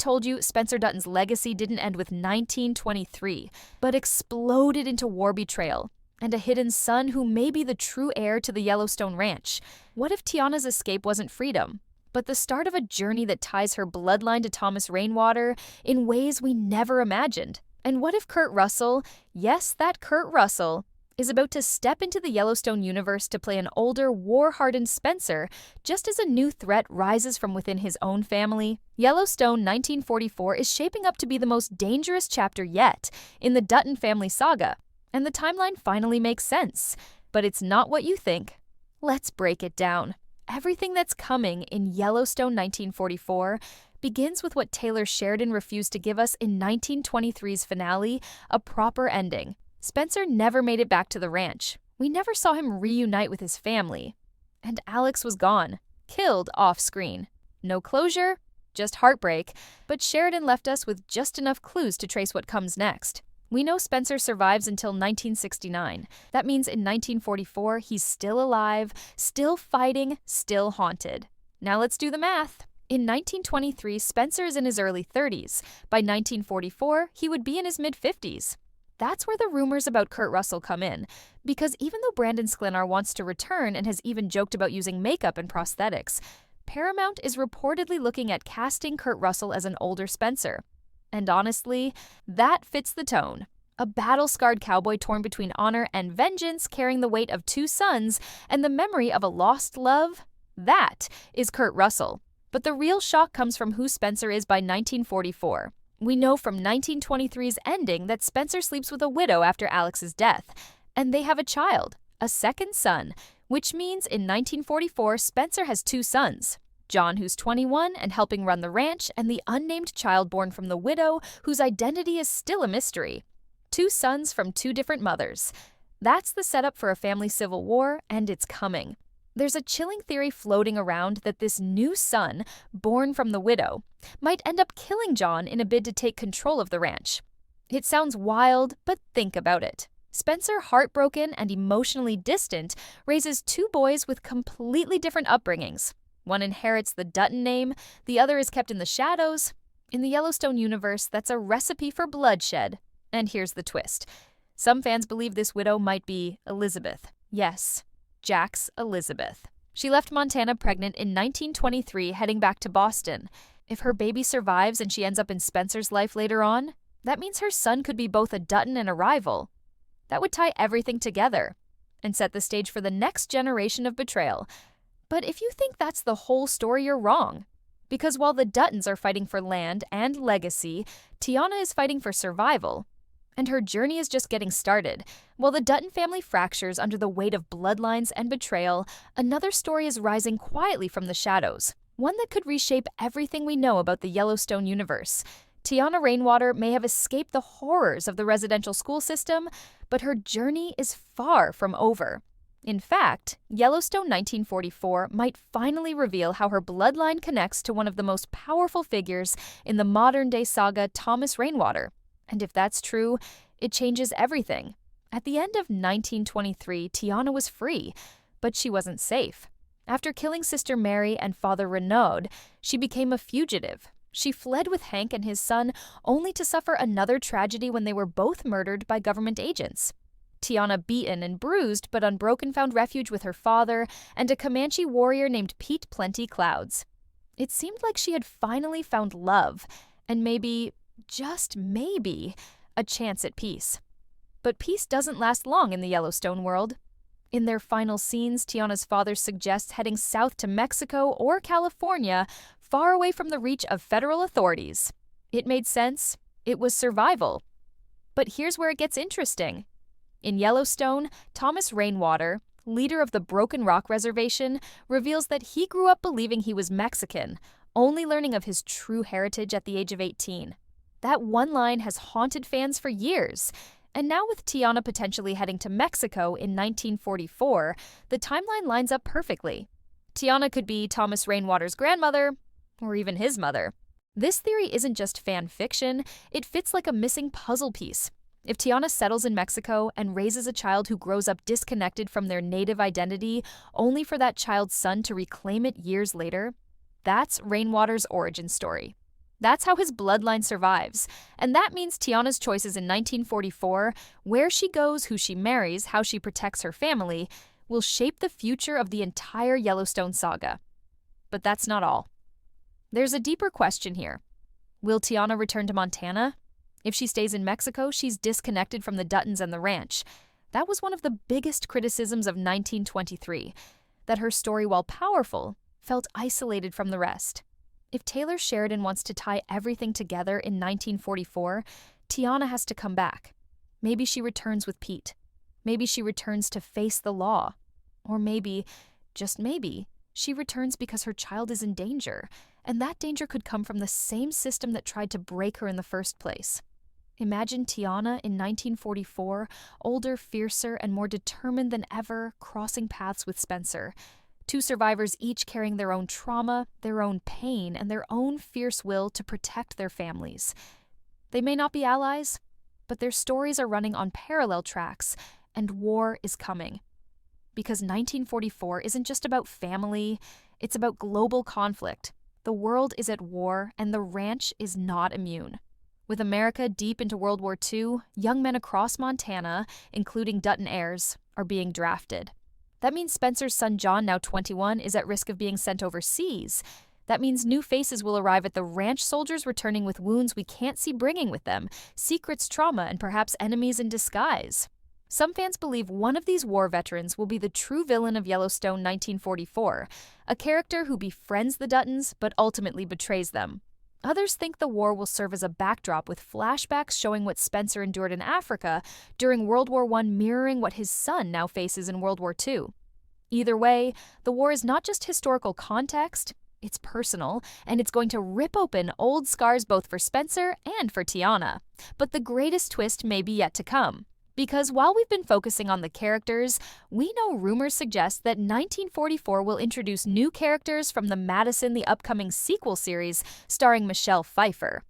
told you Spencer Dutton's legacy didn't end with 1923, but exploded into war betrayal and a hidden son who may be the true heir to the Yellowstone ranch? What if Tiana's escape wasn't freedom, but the start of a journey that ties her bloodline to Thomas Rainwater in ways we never imagined? And what if Kurt Russell, yes, that Kurt Russell, is about to step into the Yellowstone universe to play an older, war-hardened Spencer, just as a new threat rises from within his own family? Yellowstone 1944 is shaping up to be the most dangerous chapter yet in the Dutton family saga, and the timeline finally makes sense. But it's not what you think. Let's break it down. Everything that's coming in Yellowstone 1944 begins with what Taylor Sheridan refused to give us in 1923's finale, a proper ending. Spencer never made it back to the ranch. We never saw him reunite with his family. And Alex was gone, killed off-screen. No closure, just heartbreak, but Sheridan left us with just enough clues to trace what comes next. We know Spencer survives until 1969. That means in 1944, he's still alive, still fighting, still haunted. Now let's do the math. In 1923, Spencer is in his early 30s. By 1944, he would be in his mid-50s. That's where the rumors about Kurt Russell come in, because even though Brandon Sklenar wants to return and has even joked about using makeup and prosthetics, Paramount is reportedly looking at casting Kurt Russell as an older Spencer. And honestly, that fits the tone. A battle-scarred cowboy torn between honor and vengeance, carrying the weight of two sons and the memory of a lost love. That is Kurt Russell. But the real shock comes from who Spencer is by 1944. We know from 1923's ending that Spencer sleeps with a widow after Alex's death, and they have a child, a second son, which means in 1944 Spencer has two sons. John, who's 21 and helping run the ranch, and the unnamed child born from the widow, whose identity is still a mystery. Two sons from two different mothers. That's the setup for a family civil war, and it's coming. There's a chilling theory floating around that this new son, born from the widow, might end up killing John in a bid to take control of the ranch. It sounds wild, but think about it. Spencer, heartbroken and emotionally distant, raises two boys with completely different upbringings. One inherits the Dutton name, the other is kept in the shadows. In the Yellowstone universe, that's a recipe for bloodshed. And here's the twist. Some fans believe this widow might be Elizabeth. Yes, Jack's Elizabeth. She left Montana pregnant in 1923, heading back to Boston. If her baby survives and she ends up in Spencer's life later on, that means her son could be both a Dutton and a rival. That would tie everything together and set the stage for the next generation of betrayal. But if you think that's the whole story, you're wrong. Because while the Duttons are fighting for land and legacy, Tiana is fighting for survival. And her journey is just getting started. While the Dutton family fractures under the weight of bloodlines and betrayal, another story is rising quietly from the shadows. One that could reshape everything we know about the Yellowstone universe. Tiana Rainwater may have escaped the horrors of the residential school system, but her journey is far from over. In fact, Yellowstone 1944 might finally reveal how her bloodline connects to one of the most powerful figures in the modern-day saga, Thomas Rainwater. And if that's true, it changes everything. At the end of 1923, Tiana was free, but she wasn't safe. After killing Sister Mary and Father Renaud, she became a fugitive. She fled with Hank and his son, only to suffer another tragedy when they were both murdered by government agents. Tiana, beaten and bruised but unbroken, found refuge with her father and a Comanche warrior named Pete Plenty Clouds. It seemed like she had finally found love, and maybe, just maybe, a chance at peace. But peace doesn't last long in the Yellowstone world. In their final scenes, Tiana's father suggests heading south to Mexico or California, far away from the reach of federal authorities. It made sense. It was survival. But here's where it gets interesting. In Yellowstone, Thomas Rainwater, leader of the Broken Rock Reservation, reveals that he grew up believing he was Mexican, only learning of his true heritage at the age of 18. That one line has haunted fans for years. And now with Tiana potentially heading to Mexico in 1944, the timeline lines up perfectly. Tiana could be Thomas Rainwater's grandmother, or even his mother. This theory isn't just fan fiction, it fits like a missing puzzle piece. If Tiana settles in Mexico and raises a child who grows up disconnected from their native identity, only for that child's son to reclaim it years later, that's Rainwater's origin story. That's how his bloodline survives. And that means Tiana's choices in 1944, where she goes, who she marries, how she protects her family, will shape the future of the entire Yellowstone saga. But that's not all. There's a deeper question here. Will Tiana return to Montana? If she stays in Mexico, she's disconnected from the Duttons and the ranch. That was one of the biggest criticisms of 1923, that her story, while powerful, felt isolated from the rest. If Taylor Sheridan wants to tie everything together in 1944, Tiana has to come back. Maybe she returns with Pete. Maybe she returns to face the law. Or maybe, just maybe, she returns because her child is in danger, and that danger could come from the same system that tried to break her in the first place. Imagine Tiana in 1944, older, fiercer, and more determined than ever, crossing paths with Spencer. Two survivors each carrying their own trauma, their own pain, and their own fierce will to protect their families. They may not be allies, but their stories are running on parallel tracks, and war is coming. Because 1944 isn't just about family, it's about global conflict. The world is at war, and the ranch is not immune. With America deep into World War II, young men across Montana, including Dutton heirs, are being drafted. That means Spencer's son John, now 21, is at risk of being sent overseas. That means new faces will arrive at the ranch, soldiers returning with wounds we can't see bringing with them, secrets, trauma, and perhaps enemies in disguise. Some fans believe one of these war veterans will be the true villain of Yellowstone 1944, a character who befriends the Duttons but ultimately betrays them. Others think the war will serve as a backdrop, with flashbacks showing what Spencer endured in Africa during World War I, mirroring what his son now faces in World War II. Either way, the war is not just historical context, it's personal, and it's going to rip open old scars both for Spencer and for Tiana. But the greatest twist may be yet to come. Because while we've been focusing on the characters, we know rumors suggest that 1944 will introduce new characters from the Madison, the upcoming sequel series starring Michelle Pfeiffer.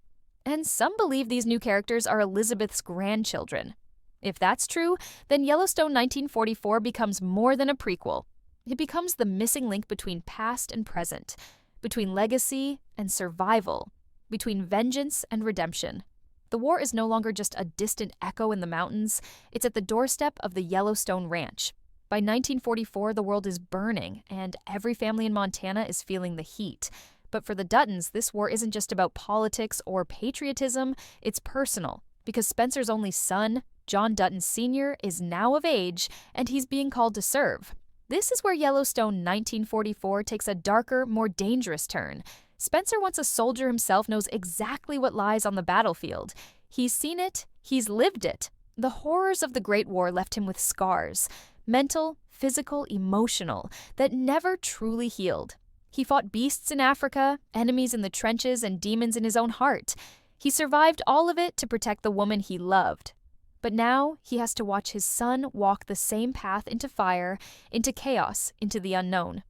And some believe these new characters are Elizabeth's grandchildren. If that's true, then Yellowstone 1944 becomes more than a prequel. It becomes the missing link between past and present, between legacy and survival, between vengeance and redemption. The war is no longer just a distant echo in the mountains, it's at the doorstep of the Yellowstone Ranch. By 1944, the world is burning, and every family in Montana is feeling the heat. But for the Duttons, this war isn't just about politics or patriotism, it's personal, because Spencer's only son, John Dutton Sr., is now of age, and he's being called to serve. This is where Yellowstone 1944 takes a darker, more dangerous turn. Spencer, once a soldier himself, knows exactly what lies on the battlefield. He's seen it, he's lived it. The horrors of the Great War left him with scars, mental, physical, emotional, that never truly healed. He fought beasts in Africa, enemies in the trenches, and demons in his own heart. He survived all of it to protect the woman he loved. But now he has to watch his son walk the same path into fire, into chaos, into the unknown.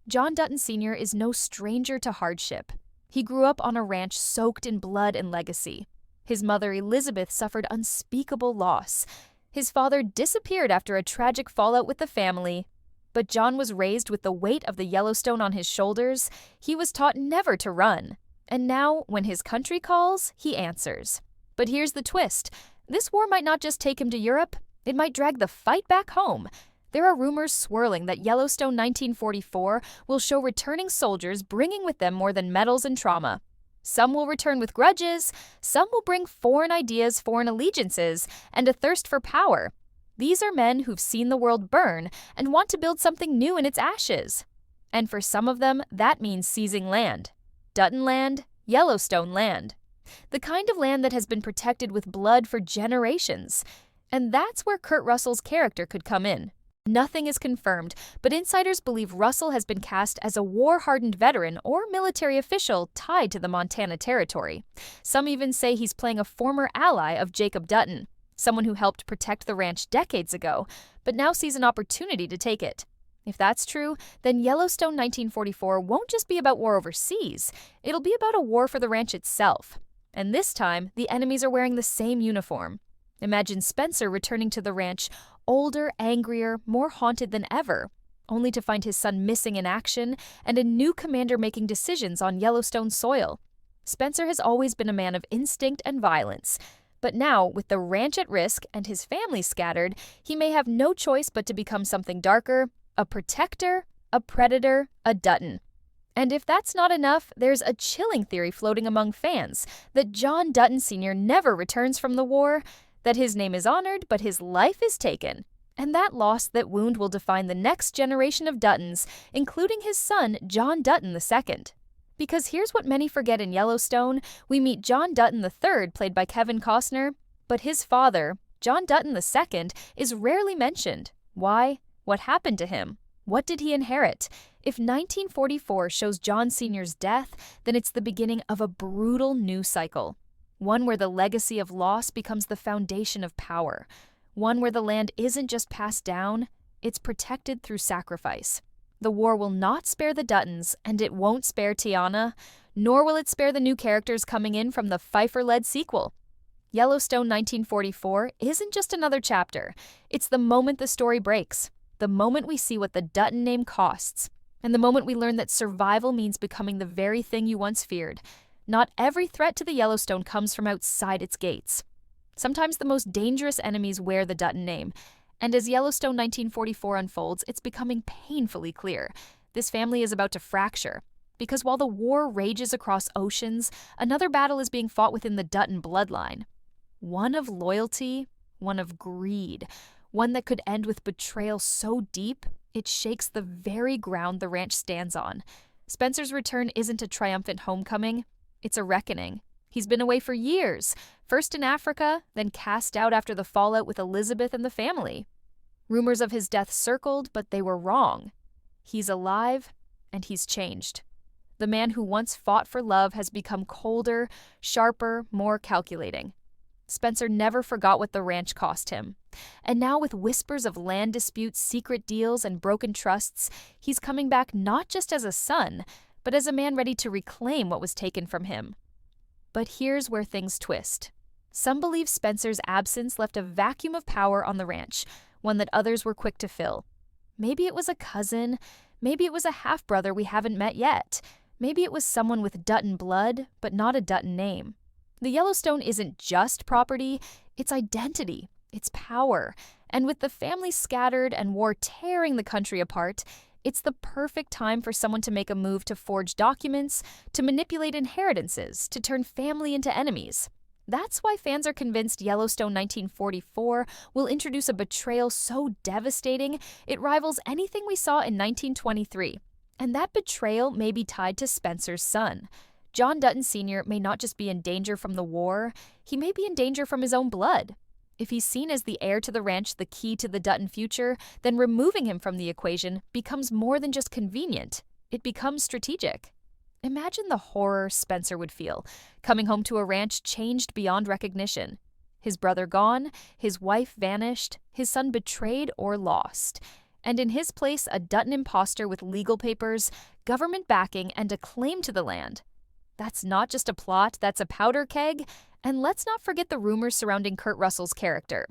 John Dutton Sr. is no stranger to hardship. He grew up on a ranch soaked in blood and legacy. His mother, Elizabeth, suffered unspeakable loss. His father disappeared after a tragic fallout with the family. But John was raised with the weight of the Yellowstone on his shoulders. He was taught never to run. And now, when his country calls, he answers. But here's the twist. This war might not just take him to Europe. It might drag the fight back home. There are rumors swirling that Yellowstone 1944 will show returning soldiers bringing with them more than medals and trauma. Some will return with grudges, some will bring foreign ideas, foreign allegiances, and a thirst for power. These are men who've seen the world burn and want to build something new in its ashes. And for some of them, that means seizing land. Dutton land, Yellowstone land. The kind of land that has been protected with blood for generations. And that's where Kurt Russell's character could come in. Nothing is confirmed, but insiders believe Russell has been cast as a war-hardened veteran or military official tied to the Montana Territory. Some even say he's playing a former ally of Jacob Dutton, someone who helped protect the ranch decades ago, but now sees an opportunity to take it. If that's true, then Yellowstone 1944 won't just be about war overseas. It'll be about a war for the ranch itself. And this time, the enemies are wearing the same uniform. Imagine Spencer returning to the ranch, older, angrier, more haunted than ever, only to find his son missing in action and a new commander making decisions on Yellowstone soil. Spencer has always been a man of instinct and violence. But now, with the ranch at risk and his family scattered, he may have no choice but to become something darker, a protector, a predator, a Dutton. And if that's not enough, there's a chilling theory floating among fans that John Dutton Sr. never returns from the war, that his name is honored but his life is taken. And that loss, that wound will define the next generation of Duttons, including his son, John Dutton II. Because here's what many forget in Yellowstone, we meet John Dutton III, played by Kevin Costner, but his father, John Dutton II, is rarely mentioned. Why? What happened to him? What did he inherit? If 1944 shows John Sr.'s death, then it's the beginning of a brutal new cycle. One where the legacy of loss becomes the foundation of power. One where the land isn't just passed down, it's protected through sacrifice. The war will not spare the Duttons, and it won't spare Tiana, nor will it spare the new characters coming in from the Pfeiffer-led sequel. Yellowstone 1944 isn't just another chapter. It's the moment the story breaks, the moment we see what the Dutton name costs, and the moment we learn that survival means becoming the very thing you once feared. Not every threat to the Yellowstone comes from outside its gates. Sometimes the most dangerous enemies wear the Dutton name, and as Yellowstone 1944 unfolds, it's becoming painfully clear. This family is about to fracture, because while the war rages across oceans, another battle is being fought within the Dutton bloodline. One of loyalty, one of greed, one that could end with betrayal so deep, it shakes the very ground the ranch stands on. Spencer's return isn't a triumphant homecoming, it's a reckoning. He's been away for years, first in Africa, then cast out after the fallout with Elizabeth and the family. Rumors of his death circled, but they were wrong. He's alive, and he's changed. The man who once fought for love has become colder, sharper, more calculating. Spencer never forgot what the ranch cost him. And now, with whispers of land disputes, secret deals, and broken trusts, he's coming back not just as a son, but as a man ready to reclaim what was taken from him. But here's where things twist. Some believe Spencer's absence left a vacuum of power on the ranch, one that others were quick to fill. Maybe it was a cousin, maybe it was a half-brother we haven't met yet, maybe it was someone with Dutton blood, but not a Dutton name. The Yellowstone isn't just property, it's identity, it's power, and with the family scattered and war tearing the country apart, it's the perfect time for someone to make a move to forge documents, to manipulate inheritances, to turn family into enemies. That's why fans are convinced Yellowstone 1944 will introduce a betrayal so devastating it rivals anything we saw in 1923. And that betrayal may be tied to Spencer's son. John Dutton Sr. may not just be in danger from the war, he may be in danger from his own blood. If he's seen as the heir to the ranch, the key to the Dutton future, then removing him from the equation becomes more than just convenient. It becomes strategic. Imagine the horror Spencer would feel, coming home to a ranch changed beyond recognition. His brother gone, his wife vanished, his son betrayed or lost. And in his place, a Dutton imposter with legal papers, government backing, and a claim to the land. That's not just a plot, that's a powder keg. And let's not forget the rumors surrounding Kurt Russell's character.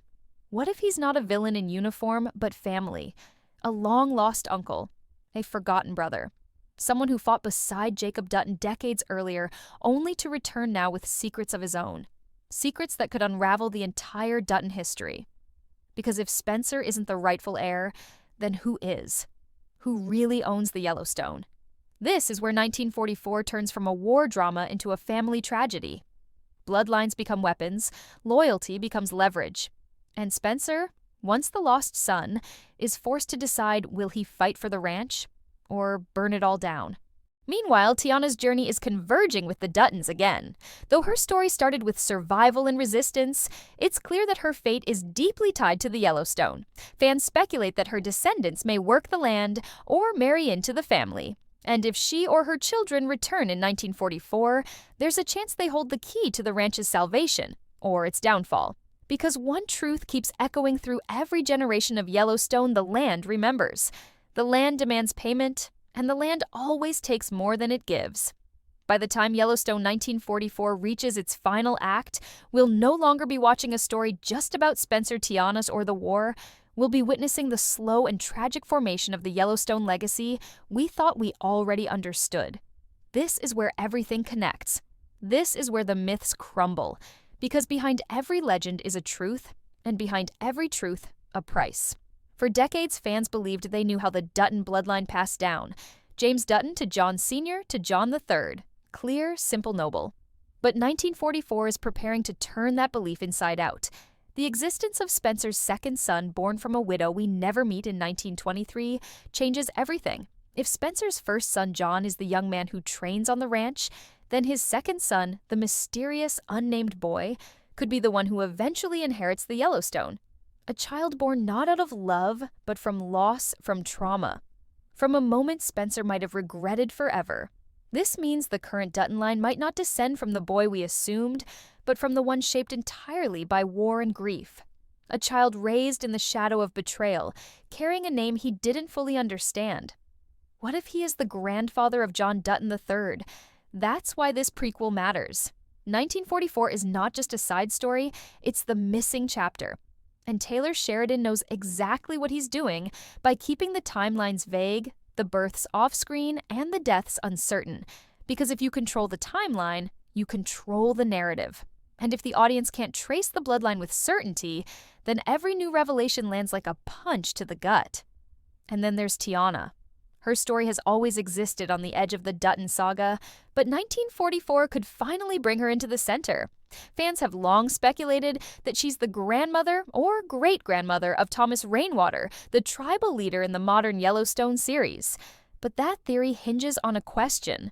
What if he's not a villain in uniform, but family? A long-lost uncle, a forgotten brother, someone who fought beside Jacob Dutton decades earlier, only to return now with secrets of his own. Secrets that could unravel the entire Dutton history. Because if Spencer isn't the rightful heir, then who is? Who really owns the Yellowstone? This is where 1944 turns from a war drama into a family tragedy. Bloodlines become weapons, loyalty becomes leverage. And Spencer, once the lost son, is forced to decide, will he fight for the ranch or burn it all down? Meanwhile, Tiana's journey is converging with the Duttons again. Though her story started with survival and resistance, it's clear that her fate is deeply tied to the Yellowstone. Fans speculate that her descendants may work the land or marry into the family. And if she or her children return in 1944, there's a chance they hold the key to the ranch's salvation, or its downfall. Because one truth keeps echoing through every generation of Yellowstone the land remembers. The land demands payment, and the land always takes more than it gives. By the time Yellowstone 1944 reaches its final act, we'll no longer be watching a story just about Spencer, Tiana's, or the war. We'll be witnessing the slow and tragic formation of the Yellowstone legacy we thought we already understood. This is where everything connects. This is where the myths crumble, because behind every legend is a truth, and behind every truth, a price. For decades, fans believed they knew how the Dutton bloodline passed down. James Dutton to John Sr. to John III. Clear, simple, noble. But 1944 is preparing to turn that belief inside out. The existence of Spencer's second son, born from a widow we never meet in 1923, changes everything. If Spencer's first son, John, is the young man who trains on the ranch, then his second son, the mysterious, unnamed boy, could be the one who eventually inherits the Yellowstone. A child born not out of love, but from loss, from trauma. From a moment Spencer might have regretted forever. This means the current Dutton line might not descend from the boy we assumed, but from the one shaped entirely by war and grief. A child raised in the shadow of betrayal, carrying a name he didn't fully understand. What if he is the grandfather of John Dutton III? That's why this prequel matters. 1944 is not just a side story, it's the missing chapter. And Taylor Sheridan knows exactly what he's doing by keeping the timelines vague, the births off-screen, and the deaths uncertain. Because if you control the timeline, you control the narrative. And if the audience can't trace the bloodline with certainty, then every new revelation lands like a punch to the gut. And then there's Tiana. Her story has always existed on the edge of the Dutton saga, but 1944 could finally bring her into the center. Fans have long speculated that she's the grandmother or great-grandmother of Thomas Rainwater, the tribal leader in the modern Yellowstone series. But that theory hinges on a question.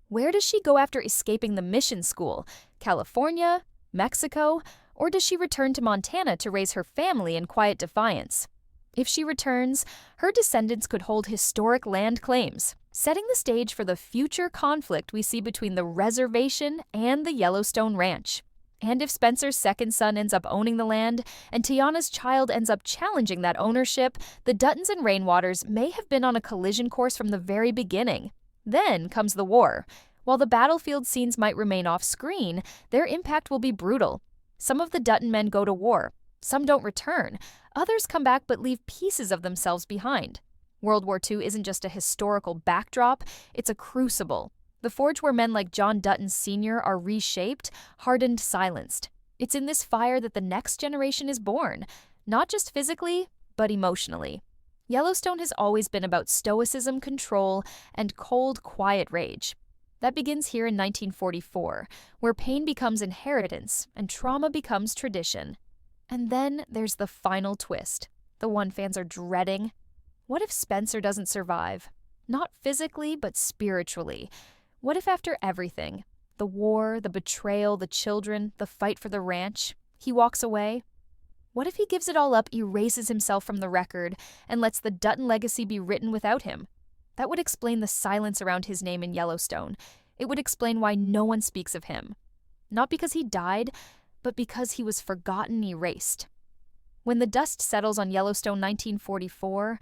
Where does she go after escaping the mission school? California? Mexico? Or does she return to Montana to raise her family in quiet defiance? If she returns, her descendants could hold historic land claims, setting the stage for the future conflict we see between the reservation and the Yellowstone Ranch. And if Spencer's second son ends up owning the land, and Tiana's child ends up challenging that ownership, the Duttons and Rainwaters may have been on a collision course from the very beginning. Then comes the war. While the battlefield scenes might remain off-screen, their impact will be brutal. Some of the Dutton men go to war. Some don't return. Others come back but leave pieces of themselves behind. World War II isn't just a historical backdrop, it's a crucible. The forge where men like John Dutton Sr. are reshaped, hardened, silenced. It's in this fire that the next generation is born, not just physically, but emotionally. Yellowstone has always been about stoicism, control, and cold, quiet rage. That begins here in 1944, where pain becomes inheritance and trauma becomes tradition. And then there's the final twist, the one fans are dreading. What if Spencer doesn't survive? Not physically, but spiritually. What if after everything, the war, the betrayal, the children, the fight for the ranch, he walks away? What if he gives it all up, erases himself from the record, and lets the Dutton legacy be written without him? That would explain the silence around his name in Yellowstone. It would explain why no one speaks of him. Not because he died, but because he was forgotten, erased. When the dust settles on Yellowstone 1944,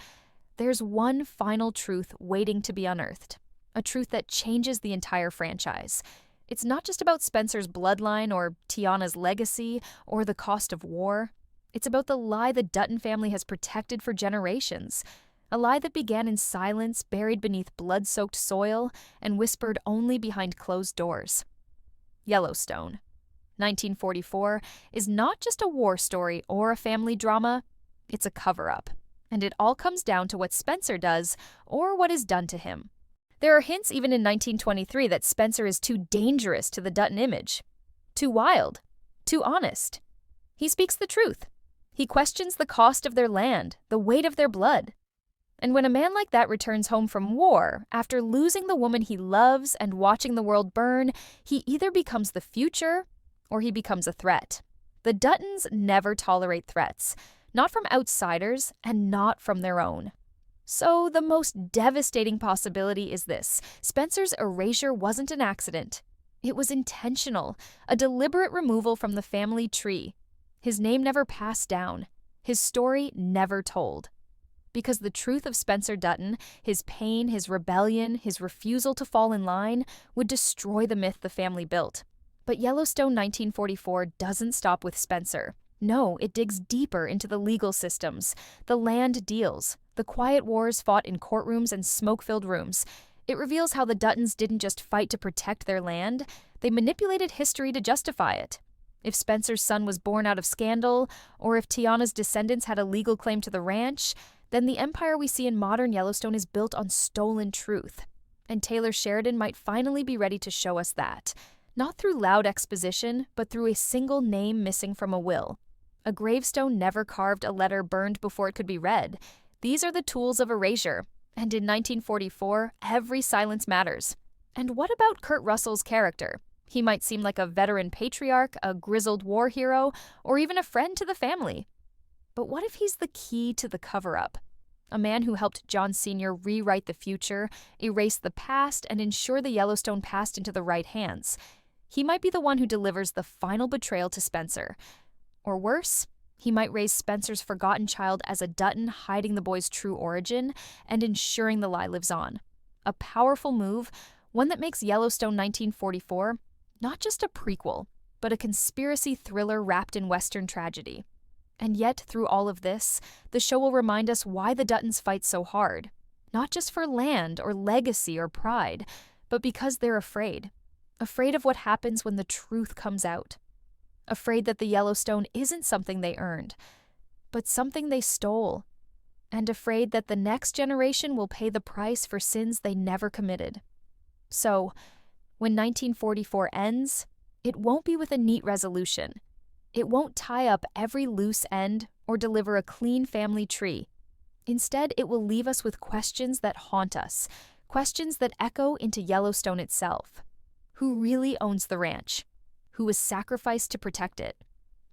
there's one final truth waiting to be unearthed, a truth that changes the entire franchise. It's not just about Spencer's bloodline or Tiana's legacy or the cost of war. It's about the lie the Dutton family has protected for generations, a lie that began in silence, buried beneath blood-soaked soil, and whispered only behind closed doors. Yellowstone. 1944 is not just a war story or a family drama, it's a cover-up. And it all comes down to what Spencer does or what is done to him. There are hints even in 1923 that Spencer is too dangerous to the Dutton image, too wild, too honest. He speaks the truth. He questions the cost of their land, the weight of their blood. And when a man like that returns home from war, after losing the woman he loves and watching the world burn, he either becomes the future or he becomes a threat. The Duttons never tolerate threats, not from outsiders and not from their own. So the most devastating possibility is this: Spencer's erasure wasn't an accident. It was intentional, a deliberate removal from the family tree. His name never passed down, his story never told. Because the truth of Spencer Dutton, his pain, his rebellion, his refusal to fall in line, would destroy the myth the family built. But Yellowstone 1944 doesn't stop with Spencer. No, it digs deeper into the legal systems, the land deals, the quiet wars fought in courtrooms and smoke-filled rooms. It reveals how the Duttons didn't just fight to protect their land, They manipulated history to justify it. If Spencer's son was born out of scandal, or if Tiana's descendants had a legal claim to the ranch, then the empire we see in modern Yellowstone is built on stolen truth. And Taylor Sheridan might finally be ready to show us that, not through loud exposition, but through a single name missing from a will. A gravestone never carved, a letter burned before it could be read. These are the tools of erasure. And in 1944, every silence matters. And what about Kurt Russell's character? He might seem like a veteran patriarch, a grizzled war hero, or even a friend to the family. But what if he's the key to the cover-up? A man who helped John Sr. rewrite the future, erase the past, and ensure the Yellowstone passed into the right hands. He might be the one who delivers the final betrayal to Spencer. Or worse, he might raise Spencer's forgotten child as a Dutton, hiding the boy's true origin and ensuring the lie lives on. A powerful move, one that makes Yellowstone 1944 not just a prequel, but a conspiracy thriller wrapped in Western tragedy. And yet, through all of this, the show will remind us why the Duttons fight so hard. Not just for land or legacy or pride, but because they're afraid. Afraid of what happens when the truth comes out. Afraid that the Yellowstone isn't something they earned, but something they stole. And afraid that the next generation will pay the price for sins they never committed. So, when 1944 ends, it won't be with a neat resolution. It won't tie up every loose end or deliver a clean family tree. Instead, it will leave us with questions that haunt us, questions that echo into Yellowstone itself. Who really owns the ranch? Who was sacrificed to protect it?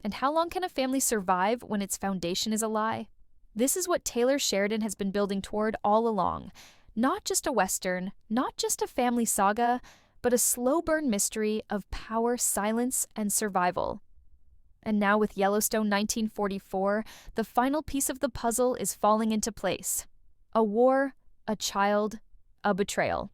And how long can a family survive when its foundation is a lie? This is what Taylor Sheridan has been building toward all along. Not just a Western, not just a family saga, but a slow-burn mystery of power, silence, and survival. And now with Yellowstone 1944, the final piece of the puzzle is falling into place. A war, a child, a betrayal.